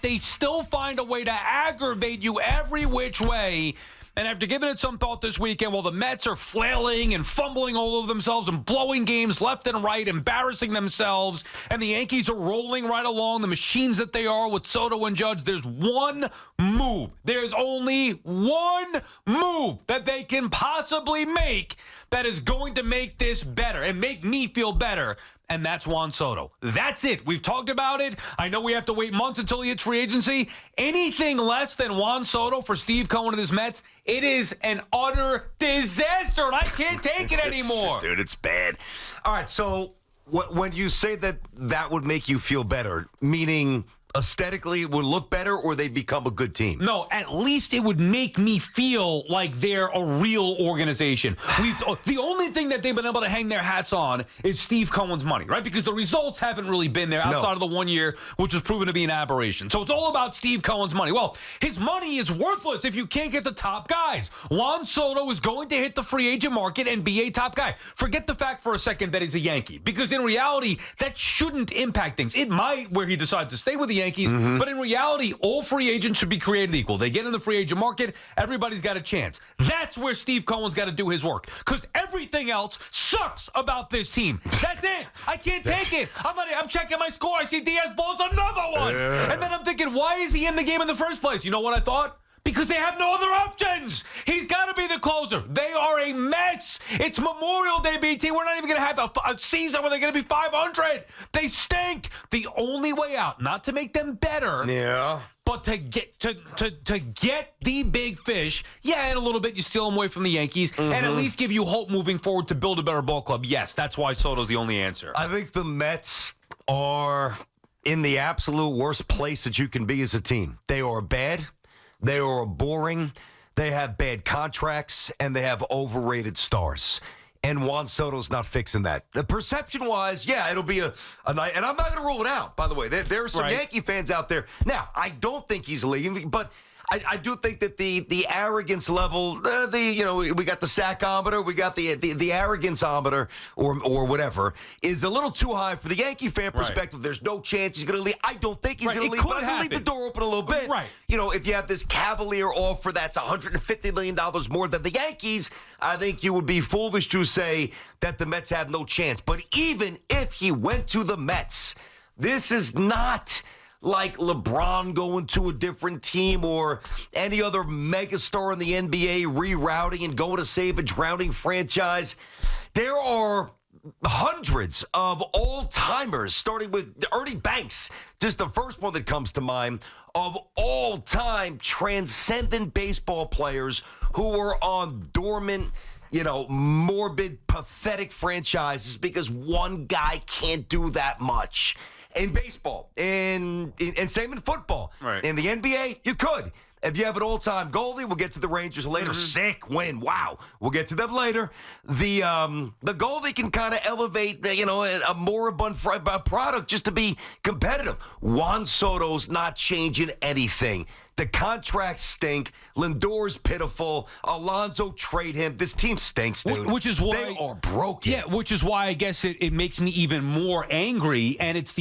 They still find a way to aggravate you every which way. And after giving it some thought this weekend, while the Mets are flailing and fumbling all over themselves and blowing games left and right, embarrassing themselves, and the Yankees are rolling right along, the machines that they are with Soto and Judge, there's one move. There's only one move that they can possibly make that is going to make this better and make me feel better. And that's Juan Soto. That's it. We've talked about it. I know we have to wait months until he hits free agency. Anything less than Juan Soto for Steve Cohen and his Mets, it is an utter disaster, and I can't take it anymore. Dude, it's bad. All right, so when you say that would make you feel better, meaning aesthetically it would look better or they'd become a good team? No, at least it would make me feel like they're a real organization. The only thing that they've been able to hang their hats on is Steve Cohen's money, right? Because the results haven't really been there outside of the 1 year, which was proven to be an aberration. So it's all about Steve Cohen's money. Well, his money is worthless if you can't get the top guys. Juan Soto is going to hit the free agent market and be a top guy. Forget the fact for a second that he's a Yankee, because in reality, that shouldn't impact things. It might where he decides to stay with the Yankees, but in reality, all free agents should be created equal. They get in the free agent market, everybody's got a chance. That's where Steve Cohen's got to do his work, because everything else sucks about this team. That's it. I can't take it. I'm checking my score. I see Diaz blows another one. And then I'm thinking, why is he in the game in the first place? You know what I thought? Because they have no other options. He's got to be the closer. They are a mess. It's Memorial Day, BT. We're not even going to have a season where they're going to be 500. They stink. The only way out, not to make them better, but to get the big fish. Yeah, in a little bit you steal them away from the Yankees, and at least give you hope moving forward to build a better ball club. Yes, that's why Soto's the only answer. I think the Mets are in the absolute worst place that you can be as a team. They are bad. They are boring, they have bad contracts, and they have overrated stars. And Juan Soto's not fixing that. The perception-wise, yeah, it'll be a night. And I'm not going to rule it out, by the way. There are some Yankee fans out there. Now, I don't think he's leaving, but I do think that the arrogance level, we got the sackometer, we got the arrogance-ometer or whatever, is a little too high for the Yankee fan perspective. There's no chance he's going to leave. I don't think he's going to leave, but I can leave the door open a little bit. If you have this cavalier offer that's $150 million more than the Yankees, I think you would be foolish to say that the Mets have no chance. But even if he went to the Mets, this is not like LeBron going to a different team or any other megastar in the NBA rerouting and going to save a drowning franchise. There are hundreds of all-timers, starting with Ernie Banks, just the first one that comes to mind, of all-time transcendent baseball players who were on dormant, morbid, pathetic franchises because one guy can't do that much. In baseball, and same in football. In the NBA, you could. If you have an all-time goalie, we'll get to the Rangers later. Sick win. Wow. We'll get to them later. The goalie can kind of elevate, a moribund product just to be competitive. Juan Soto's not changing anything. The contracts stink. Lindor's pitiful. Alonso trade him. This team stinks, dude. Which is why they are broken. Yeah, which is why I guess it makes me even more angry. And it's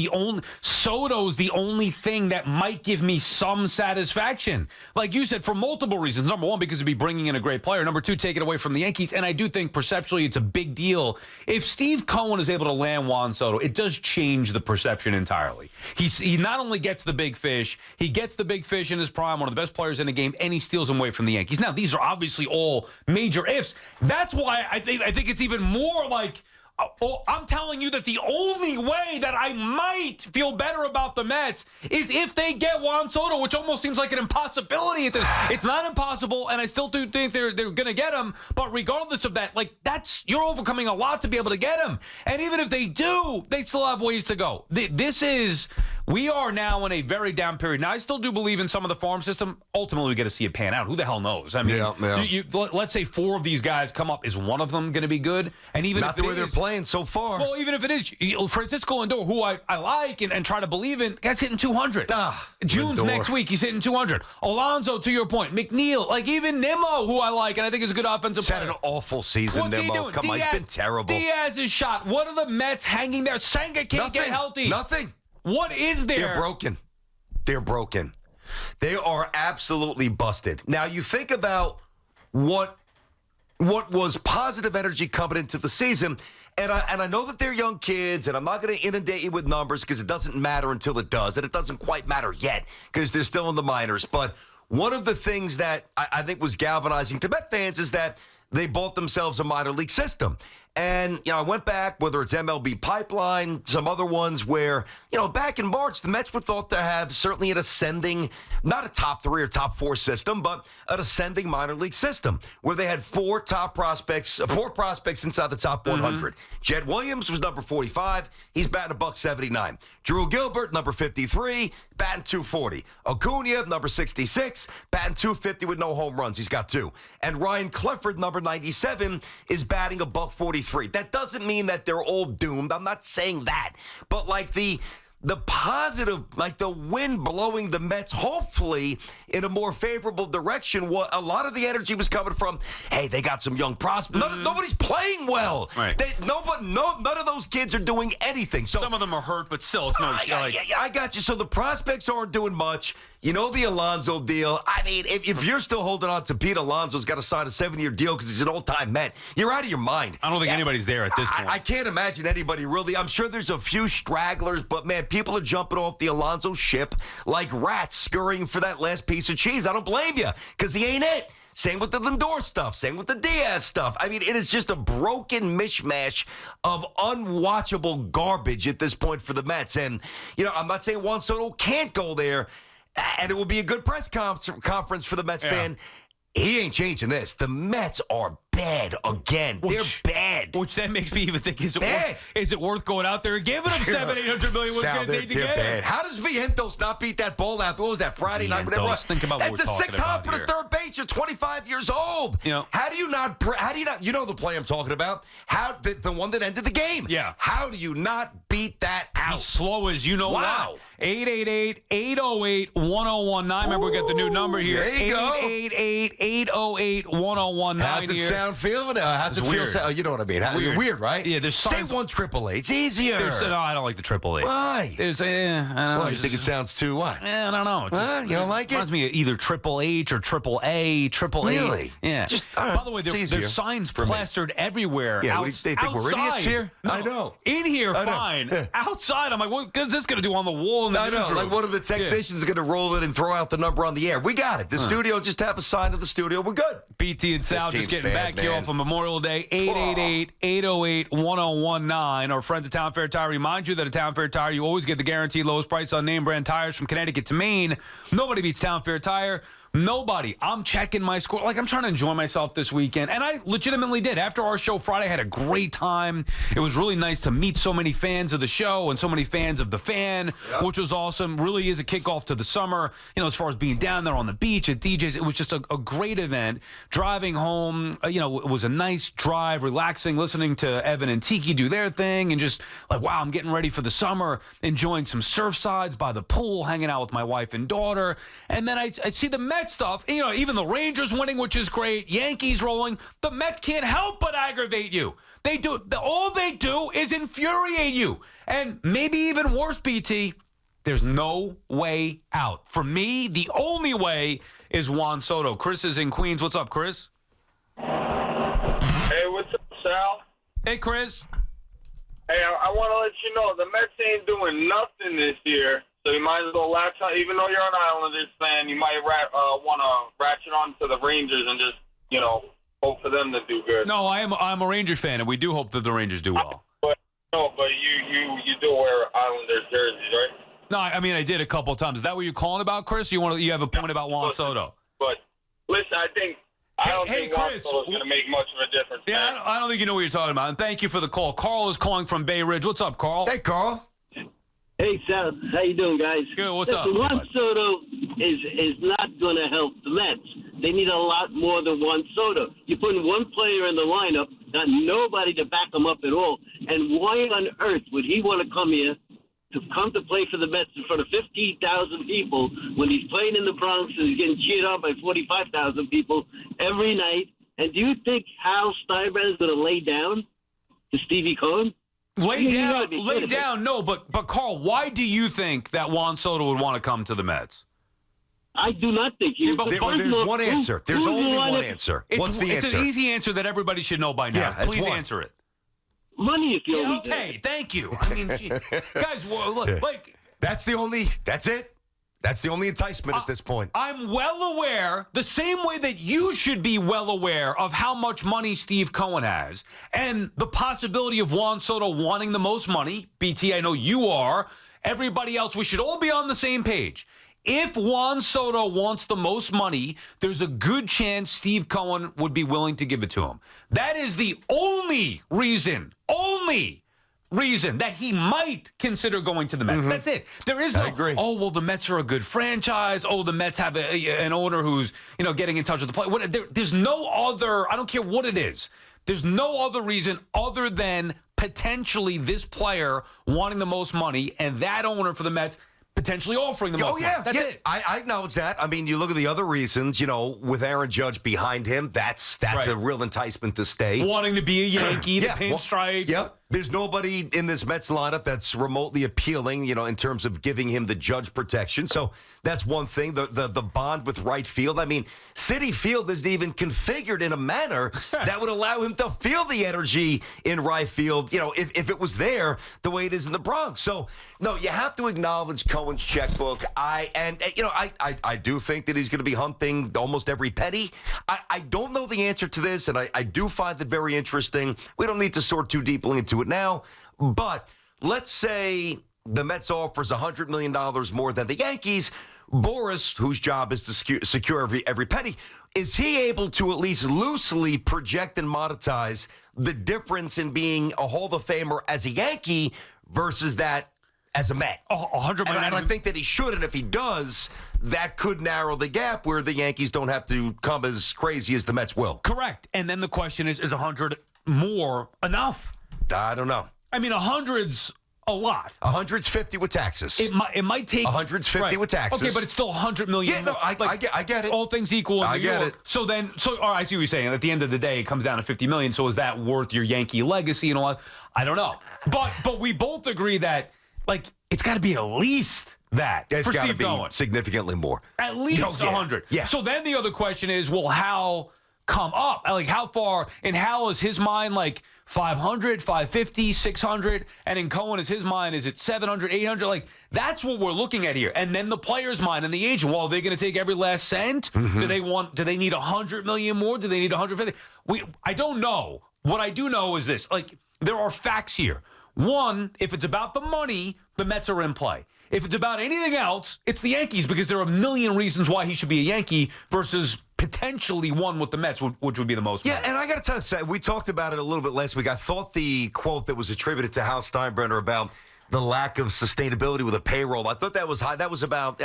Soto's the only thing that might give me some satisfaction. Like you said, for multiple reasons. Number one, because it'd be bringing in a great player. Number two, take it away from the Yankees. And I do think perceptually it's a big deal. If Steve Cohen is able to land Juan Soto, it does change the perception entirely. He not only gets the big fish, he gets the big fish in his prime, one of the best players in the game, and he steals them away from the Yankees. Now, these are obviously all major ifs. That's why I think it's even more like, I'm telling you that the only way that I might feel better about the Mets is if they get Juan Soto, which almost seems like an impossibility. It's not impossible, and I still do think they're going to get him. But regardless of that, you're overcoming a lot to be able to get him. And even if they do, they still have ways to go. We are now in a very down period. Now, I still do believe in some of the farm system. Ultimately, we get to see it pan out. Who the hell knows? I mean, let's say 4 of these guys come up. Is one of them going to be good? And even not the way they're playing so far. Well, even if it is, Francisco Lindor, who I like and try to believe in, guy's hitting 200. June's Lindor. Next week, he's hitting 200. Alonso, to your point. McNeil, even Nimmo, who I like, and I think is a good offensive player. He's had an awful season, What's Nimmo. he doing? Come on, he's been terrible. Diaz is shot. What are the Mets hanging there? Senga can't get healthy. Nothing. What is there? They're broken. they're broken. They are absolutely busted. Now, you think about what was positive energy coming into the season, and I know that they're young kids, and I'm not going to inundate you with numbers because it doesn't matter until it does, and it doesn't quite matter yet because they're still in the minors. But one of the things that I think was galvanizing to Met fans is that they bought themselves a minor league system. And, I went back, whether it's MLB Pipeline, some other ones where, back in March, the Mets were thought to have certainly an ascending, not a top 3 or top 4 system, but an ascending minor league system where they had 4 prospects inside the top 100. Jed Williams was number 45. He's batting $179. Drew Gilbert, number 53, batting .240. Acuna, number 66, batting .250 with no home runs. He's got 2. And Ryan Clifford, number 97, is batting $143. That doesn't mean that they're all doomed. I'm not saying that. But like the positive, like the wind blowing the Mets, hopefully in a more favorable direction. What a lot of the energy was coming from, hey, they got some young prospects. Nobody's playing well. Right. None of those kids are doing anything. So some of them are hurt, but still, it's no. I got you. So the prospects aren't doing much. The Alonso deal. I mean, if you're still holding on to Pete Alonso's got to sign a 7-year deal because he's an all-time Met, you're out of your mind. I don't think anybody's there at this point. I can't imagine anybody really. I'm sure there's a few stragglers, but, man, people are jumping off the Alonso ship like rats scurrying for that last piece of cheese. I don't blame you because he ain't it. Same with the Lindor stuff. Same with the Diaz stuff. I mean, it is just a broken mishmash of unwatchable garbage at this point for the Mets. And, I'm not saying Juan Soto can't go there, and it will be a good press conference for the Mets fan. He ain't changing this. The Mets are bad again. They're bad. Which then makes me even think, is it worth going out there and giving them $700-800 million? They're bad. How does Vientos not beat that ball out? What was that, Friday night? Whatever. Think about what we're talking about here. That's a 6-hopper to third base. You're 25 years old. How do you not, you know the play I'm talking about. The one that ended the game. Yeah. How do you not beat that out? As slow as wow. 888-808-1019. Remember, we got the new number here. There you go. 888-808-1019. How's it sound feeling? How's it feel? You know what I mean. Weird, right? Yeah, there's signs. Say 1-888. It's easier. No, I don't like the 888. Why? I don't know. Well, you think it sounds too what? I don't know. You don't like it? Reminds me of either Triple H or Triple A, Triple A. Really? Yeah. By the way, there's signs plastered everywhere. Yeah, they think we're idiots here? No, I know. In here, fine. Outside, I'm like, what is this going to do on the wall in the newsroom? Like one of the technicians is going to roll it and throw out the number on the air. We got it. The studio, just have a sign of the studio. We're good. BT and Sal just getting back here off of Memorial Day. 888-808-1019. Our friends at Town Fair Tire remind you that at Town Fair Tire, you always get the guaranteed lowest price on name brand tires from Connecticut to Maine. Nobody beats Town Fair Tire. Nobody. I'm checking my score. Like, I'm trying to enjoy myself this weekend. And I legitimately did. After our show Friday, I had a great time. It was really nice to meet so many fans of the show and so many fans of the fan, which was awesome. Really is a kickoff to the summer. As far as being down there on the beach at DJ's, it was just a great event. Driving home, it was a nice drive, relaxing, listening to Evan and Tiki do their thing, and just like, wow, I'm getting ready for the summer, enjoying some surf sides by the pool, hanging out with my wife and daughter. And then I see the Mets stuff, even the Rangers winning, which is great, Yankees rolling. The Mets can't help but aggravate you. They do. All they do is infuriate you. And maybe even worse, BT, there's no way out. For me, the only way is Juan Soto. Chris is in Queens. What's up, Chris? Hey, what's up, Sal? Hey, Chris. Hey, I want to let you know, the Mets ain't doing nothing this year. So you might as well latch on. Even though you're an Islanders fan, you might want to ratchet on to the Rangers and just, hope for them to do good. No, I'm a Rangers fan, and we do hope that the Rangers do well. But you do wear Islanders jerseys, right? No, I mean I did a couple of times. Is that what you're calling about, Chris? You have a point about Juan Soto? But listen, I don't think Juan Soto's going to make much of a difference. Yeah, I don't think you know what you're talking about. And thank you for the call. Carl is calling from Bay Ridge. What's up, Carl? Hey, Carl. Hey, Sal. How you doing, guys? Good. What's up? Juan Soto is not going to help the Mets. They need a lot more than Juan Soto. You're putting one player in the lineup, got nobody to back him up at all. And why on earth would he want to come here to play for the Mets in front of 15,000 people when he's playing in the Bronx and he's getting cheered on by 45,000 people every night? And do you think Hal Steinbrenner is going to lay down to Stevie Cohen? Lay down. be Lay kidding me. down. No, but Carl, why do you think that Juan Soto would want to come to the Mets? I do not think he. but There's one answer. There's only one answer. What's the It's answer? an easy answer that everybody should know by now. Yeah, it's Please one. answer it. Money is the Yeah, only okay, thank you. I mean, gee, guys, look, like That's it. That's the only enticement at this point. I'm well aware, the same way that you should be well aware of how much money Steve Cohen has and the possibility of Juan Soto wanting the most money. BT, I know you are. Everybody else, we should all be on the same page. If Juan Soto wants the most money, there's a good chance Steve Cohen would be willing to give it to him. That is the only reason that he might consider going to the Mets. That's it. There is no, I agree. oh, well, the Mets are a good franchise. Oh, the Mets have an owner who's, getting in touch with the player. There's no other, I don't care what it is. There's no other reason other than potentially this player wanting the most money and that owner for the Mets potentially offering the most money. That's it. I acknowledge that. I mean, you look at the other reasons, with Aaron Judge behind him, that's Right. a real enticement to stay. Wanting to be a Yankee, the pinstripes. Yep. There's nobody in this Mets lineup that's remotely appealing, in terms of giving him the Judge protection. So that's one thing. The bond with right field. I mean, Citi Field isn't even configured in a manner that would allow him to feel the energy in right field, if it was there the way it is in the Bronx. So, no, you have to acknowledge Cohen's checkbook. I do think that he's going to be hunting almost every penny. I don't know the answer to this, and I do find it very interesting. We don't need to sort too deeply into it now, but let's say the Mets offers $100 million more than the Yankees. Boris, whose job is to secure every penny, is he able to at least loosely project and monetize the difference in being a Hall of Famer as a Yankee versus that as a Met? $100 million. And I think that he should, and if he does, that could narrow the gap where the Yankees don't have to come as crazy as the Mets will. Correct. And then the question is 100 more enough? I don't know. I mean, 100's a lot. 100's 50 with taxes. It might take 100's 50 with taxes. Okay, but it's still 100 million. Yeah, no, I get it. All things equal in I New get York. it. So all right, I see what you're saying. At the end of the day, it comes down to 50 million. So is that worth your Yankee legacy and all that? I don't know. But we both agree that it's got to be at least that It's for got to Steve be Cohen. significantly more. At least 100. Yeah. So then the other question is, well, how come up? How far? In Hal is his mind 500, 550, 600, and in Cohen is his mind, is it 700, 800? That's what we're looking at here. And then the player's mind and the agent, well, are they going to take every last cent? Mm-hmm. Do they need 100 million more? Do they need 150? I don't know. What I do know is this, there are facts here. One, if it's about the money, the Mets are in play. If it's about anything else, it's the Yankees because there are a million reasons why he should be a Yankee versus potentially one with the Mets, which would be the most. Yeah, and I got to tell you, we talked about it a little bit last week. I thought the quote that was attributed to Hal Steinbrenner about the lack of sustainability with a payroll, I thought that was high. That was about,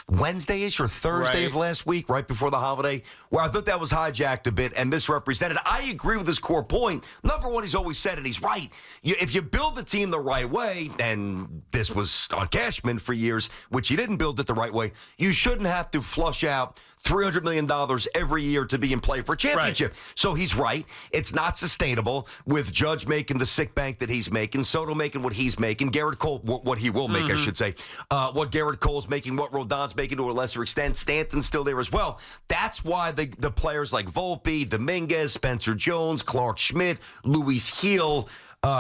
Wednesday-ish or Thursday of last week, right before the holiday, where I thought that was hijacked a bit and misrepresented. I agree with his core point. Number one, he's always said, and he's right, if you build the team the right way, and this was on Cashman for years, which he didn't build it the right way, you shouldn't have to flush out $300 million every year to be in play for a championship. Right. So he's right. It's not sustainable with Judge making the sick bank that he's making, Soto making what he's making, Garrett Cole, what he will make, I should say, what Garrett Cole's making, what Rodon's making to a lesser extent. Stanton's still there as well. That's why the players like Volpe, Dominguez, Spencer Jones, Clark Schmidt, Luis Gil,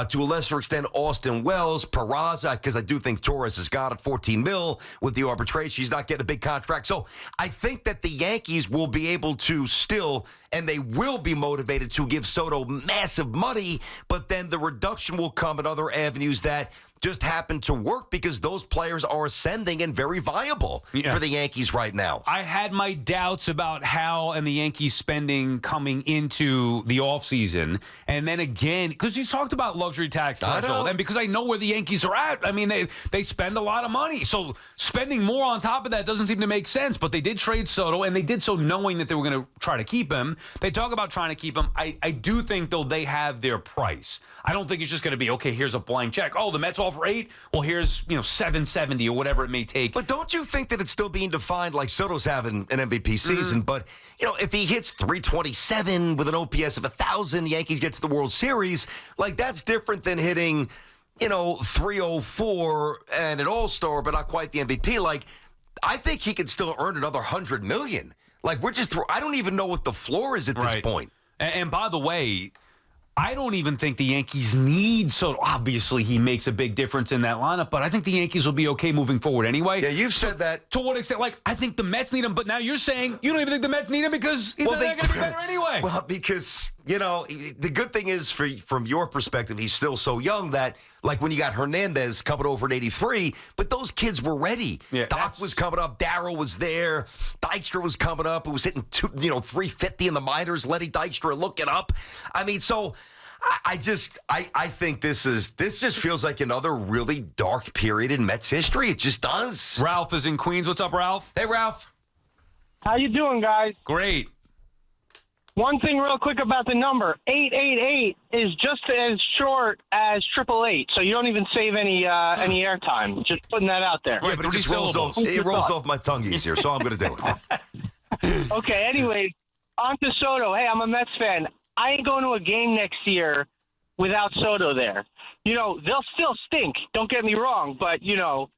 to a lesser extent, Austin Wells, Peraza, because I do think Torres has got it, $14 million with the arbitration. He's not getting a big contract. So I think that the Yankees will be able to still, and they will be motivated to give Soto massive money, but then the reduction will come in other avenues that just happen to work because those players are ascending and very viable for the Yankees right now. I had my doubts about Hal and the Yankees spending coming into the offseason. And then again, because you talked about luxury tax threshold, and because I know where the Yankees are at, I mean, they spend a lot of money. So spending more on top of that doesn't seem to make sense. But they did trade Soto, and they did so knowing that they were going to try to keep him. They talk about trying to keep him. I do think, though, they have their price. I don't think it's just going to be, okay, here's a blank check. Oh, the Mets offer offer 8. Well, here's, 770 or whatever it may take. But don't you think that it's still being defined like Soto's having an MVP season? But, if he hits 327 with an OPS of 1,000, Yankees get to the World Series, like that's different than hitting, 304 and an All-Star, but not quite the MVP. Like, I think he could still earn another $100 million. Like, I don't even know what the floor is at this point. And by the way, I don't even think the Yankees need Soto. Obviously, he makes a big difference in that lineup, but I think the Yankees will be okay moving forward anyway. Yeah, you've said that. To what extent? Like, I think the Mets need him, but now you're saying you don't even think the Mets need him because they're not going to be better anyway. Well, because, the good thing is, from your perspective, he's still so young that, like when you got Hernandez coming over at 83, but those kids were ready. Yeah, Doc was coming up. Darryl was there. Dykstra was coming up. It was hitting 350 in the minors. Letty Dykstra looking up. I mean, so I think this just feels like another really dark period in Mets history. It just does. Ralph is in Queens. What's up, Ralph? Hey, Ralph. How you doing, guys? Great. One thing real quick about the number, 888 is just as short as 888, so you don't even save any airtime. Just putting that out there. Yeah, but it just rolls off my tongue easier, so I'm going to do it. Okay, anyway, on to Soto. Hey, I'm a Mets fan. I ain't going to a game next year without Soto there. They'll still stink, don't get me wrong, but, you don't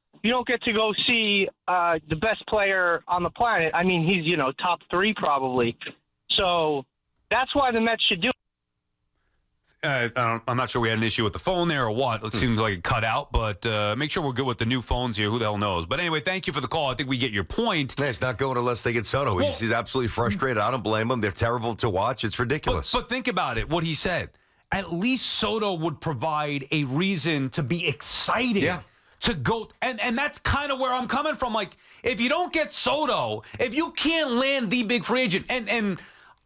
get to go see the best player on the planet. I mean, he's, top 3 probably. So that's why the Mets should do it. I'm not sure we had an issue with the phone there or what. It seems like it cut out, but make sure we're good with the new phones here. Who the hell knows? But anyway, thank you for the call. I think we get your point. Yeah, it's not going unless they get Soto. He's absolutely frustrated. I don't blame him. They're terrible to watch. It's ridiculous. But think about it, what he said. At least Soto would provide a reason to be excited. Yeah. To go, and that's kind of where I'm coming from. Like, if you don't get Soto, if you can't land the big free agent, and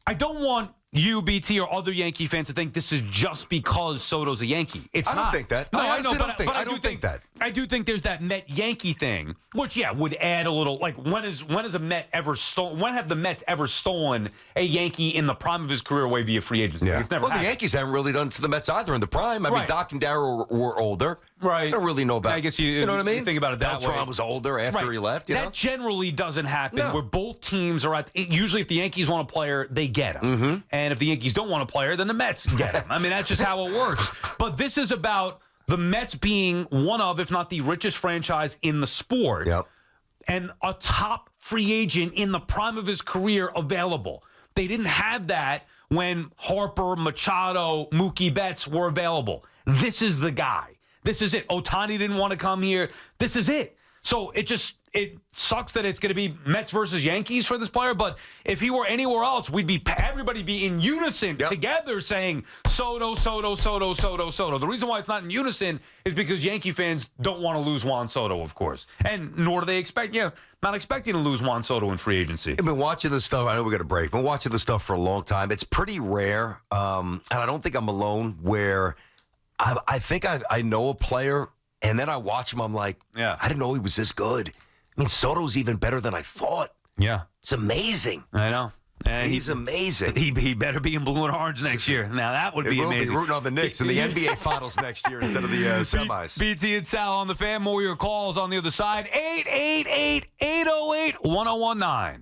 I don't want you, BT, or other Yankee fans to think this is just because Soto's a Yankee. It's not. I don't think that. No, I know, but I don't think that. I do think there's that Met Yankee thing, which would add a little. Like, when has a Met ever stolen? When have the Mets ever stolen a Yankee in the prime of his career away via free agency? Yeah. It's never happened. The Yankees haven't really done it to the Mets either in the prime. I mean, Doc and Darryl were older. Right. I don't really know about. I guess you know what I mean. You think about it that way. Beltran was older after he left. That generally doesn't happen. Where both teams are usually if the Yankees want a player, they get him, and if the Yankees don't want a player, then the Mets get him. I mean, that's just how it works. But this is about the Mets being one of, if not the richest franchise in the sport, and a top free agent in the prime of his career available. They didn't have that when Harper, Machado, Mookie Betts were available. This is the guy. This is it. Ohtani didn't want to come here. This is it. So it sucks that it's going to be Mets versus Yankees for this player. But if he were anywhere else, everybody be in unison together saying Soto, Soto, Soto, Soto, Soto. The reason why it's not in unison is because Yankee fans don't want to lose Juan Soto, of course. And nor do they not expecting to lose Juan Soto in free agency. I've been watching this stuff. I know we got a break. I've been watching this stuff for a long time. It's pretty rare, and I don't think I'm alone, where I think I know a player, and then I watch him. I'm like, I didn't know he was this good. I mean, Soto's even better than I thought. Yeah. It's amazing. I know. And he's amazing. He better be in blue and orange next year. Now, that would be amazing. Be rooting on the Knicks in the NBA Finals next year instead of the semis. BT and Sal on the Fan. More of your calls on the other side. 888-808-1019.